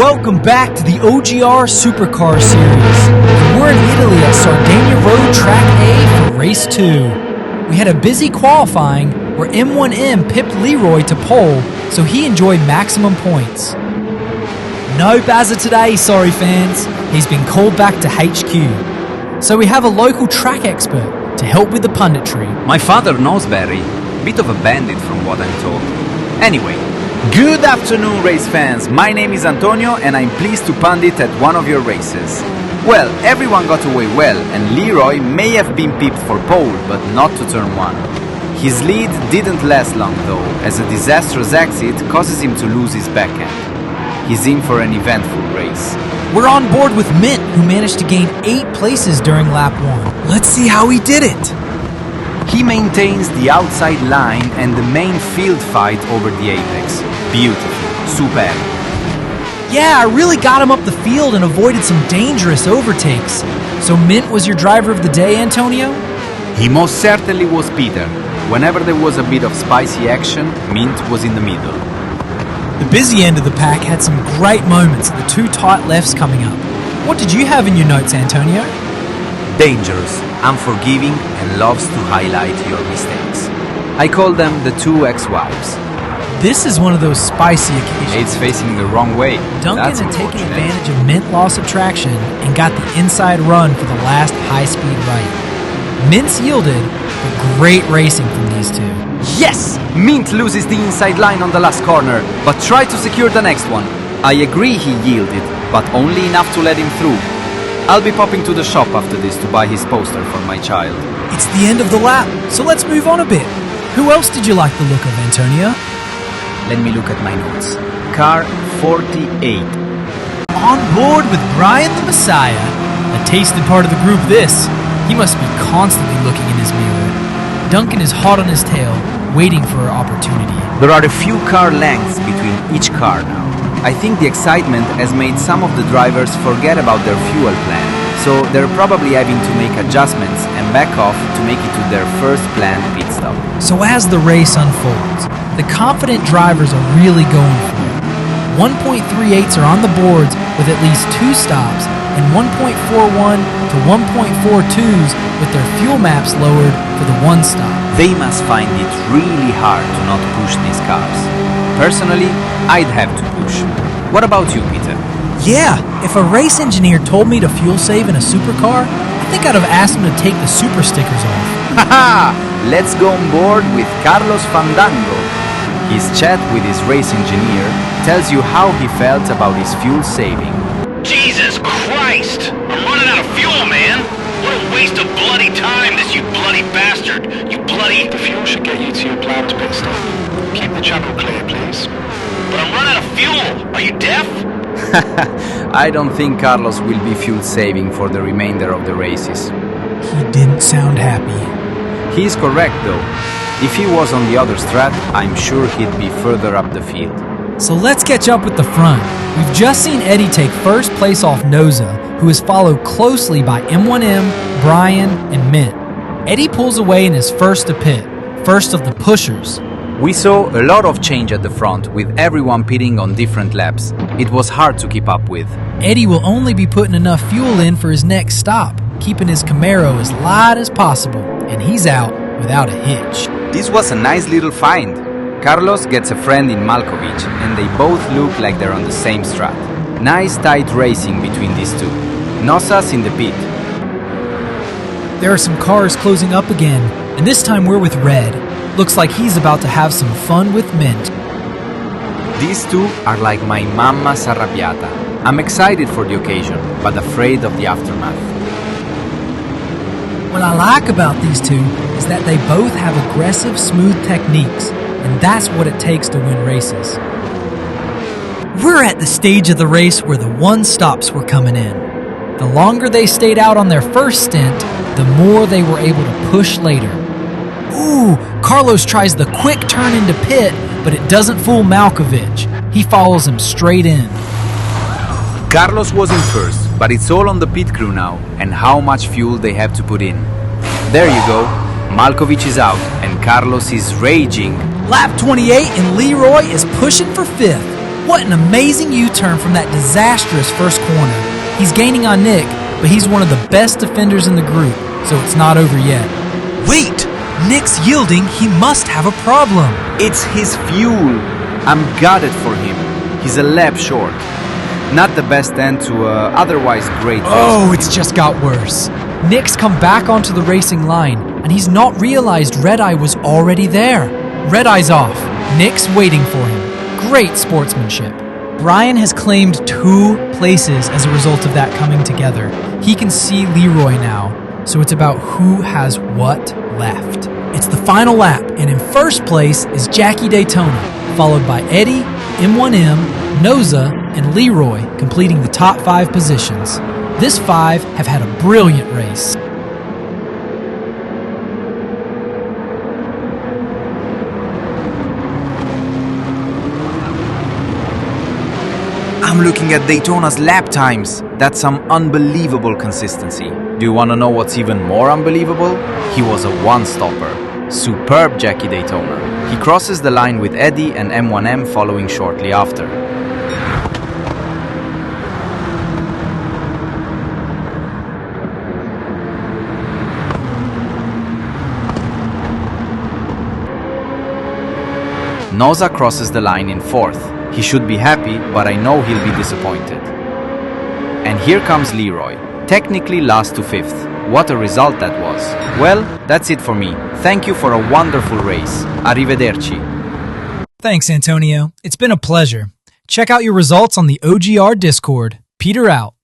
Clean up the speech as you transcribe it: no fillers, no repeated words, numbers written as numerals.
Welcome back to the OGR Supercar Series. We're in Italy at Sardinia Road Track A for Race 2. We had a busy qualifying where M1M pipped Leroy to pole, so he enjoyed maximum points. No Bazza today, sorry fans. He's been called back to HQ. So we have a local track expert to help with the punditry. My father knows Barry. Bit of a bandit from what I'm told. Anyway, good afternoon race fans. My name is Antonio and I'm pleased to pundit at one of your races. Well, everyone got away well and Leroy may have been pipped for pole but not to turn 1. His lead didn't last long though, as a disastrous exit causes him to lose his backhand. He's in for an eventful race. We're on board with Mint, who managed to gain 8 places during lap 1. Let's see how he did it. He maintains the outside line and the main field fight over the apex. Beautiful. Superb. Yeah, I really got him up the field and avoided some dangerous overtakes. So Mint was your driver of the day, Antonio? He most certainly was, Peter. Whenever there was a bit of spicy action, Mint was in the middle. The busy end of the pack had some great moments at the 2 tight lefts coming up. What did you have in your notes, Antonio? Dangerous, unforgiving, and loves to highlight your mistakes. I call them the 2 ex-wives. This is one of those spicy occasions. It's facing the wrong way. Duncan had taken advantage of Mint loss of traction and got the inside run for the last high-speed right. Mint's yielded, but great racing from these two. Yes! Mint loses the inside line on the last corner, but tried to secure the next one. I agree he yielded, but only enough to let him through. I'll be popping to the shop after this to buy his poster for my child. It's the end of the lap, so let's move on a bit. Who else did you like the look of, Antonio? Let me look at my notes. Car 48. On board with Brian the Messiah. A tasted part of the group this. He must be constantly looking in his mirror. Duncan is hot on his tail, waiting for her opportunity. There are a few car lengths between each car now. I think the excitement has made some of the drivers forget about their fuel plan, so they're probably having to make adjustments and back off to make it to their first planned pit stop. So as the race unfolds, the confident drivers are really going for it. 1.38s are on the boards with at least 2 stops, and 1.41 to 1.42s with their fuel maps lowered for the 1 stop. They must find it really hard to not push these cars. Personally, I'd have to push. What about you, Peter? Yeah, if a race engineer told me to fuel save in a supercar, I think I'd have asked him to take the super stickers off. Haha! Let's go on board with Carlos Fandango. His chat with his race engineer tells you how he felt about his fuel saving. Jesus Christ! I'm running out of fuel, man! What a waste of bloody time, this, you bloody bastard! You bloody... The fuel should get you to your planned pit stop. Keep the channel clear, please. But I'm running out of fuel! Are you deaf? I don't think Carlos will be fuel saving for the remainder of the races. He didn't sound happy. He's correct though. If he was on the other strat, I'm sure he'd be further up the field. So let's catch up with the front. We've just seen Eddie take first place off Noza, who is followed closely by M1M, Brian, and Mint. Eddie pulls away in his first to pit, first of the pushers. We saw a lot of change at the front, with everyone pitting on different laps. It was hard to keep up with. Eddie will only be putting enough fuel in for his next stop, keeping his Camaro as light as possible, and he's out without a hitch. This was a nice little find. Carlos gets a friend in Malkovich, and they both look like they're on the same strat. Nice tight racing between these two. Nossa's in the pit. There are some cars closing up again, and this time we're with Red. Looks like he's about to have some fun with Mint. These two are like my mamma's arrabbiata. I'm excited for the occasion, but afraid of the aftermath. What I like about these two is that they both have aggressive, smooth techniques, and that's what it takes to win races. We're at the stage of the race where the 1 stops were coming in. The longer they stayed out on their first stint, the more they were able to push later. Ooh, Carlos tries the quick turn into pit, but it doesn't fool Malkovich. He follows him straight in. Carlos was in first, but it's all on the pit crew now and how much fuel they have to put in. There you go. Malkovich is out and Carlos is raging. Lap 28 and Leroy is pushing for 5th. What an amazing U-turn from that disastrous first corner. He's gaining on Nick, but he's one of the best defenders in the group, so it's not over yet. Wait! Nick's yielding, he must have a problem. It's his fuel. I'm gutted for him. He's a lap short. Not the best end to a otherwise great race. Oh, it's just got worse. Nick's come back onto the racing line, and he's not realized Red-Eye was already there. Red-Eye's off. Nick's waiting for him. Great sportsmanship. Brian has claimed 2 places as a result of that coming together. He can see Leroy now, so it's about who has what left. It's the final lap, and in first place is Jackie Daytona, followed by Eddie, M1M, Noza, and Leroy, completing the top 5 positions. This 5 have had a brilliant race. I'm looking at Daytona's lap times. That's some unbelievable consistency. Do you want to know what's even more unbelievable? He was a one-stopper. Superb Jackie Daytona. He crosses the line with Eddie and M1M following shortly after. Noza crosses the line in 4th. He should be happy, but I know he'll be disappointed. And here comes Leroy, technically last to 5th. What a result that was. Well, that's it for me. Thank you for a wonderful race. Arrivederci. Thanks, Antonio. It's been a pleasure. Check out your results on the OGR Discord. Peter out.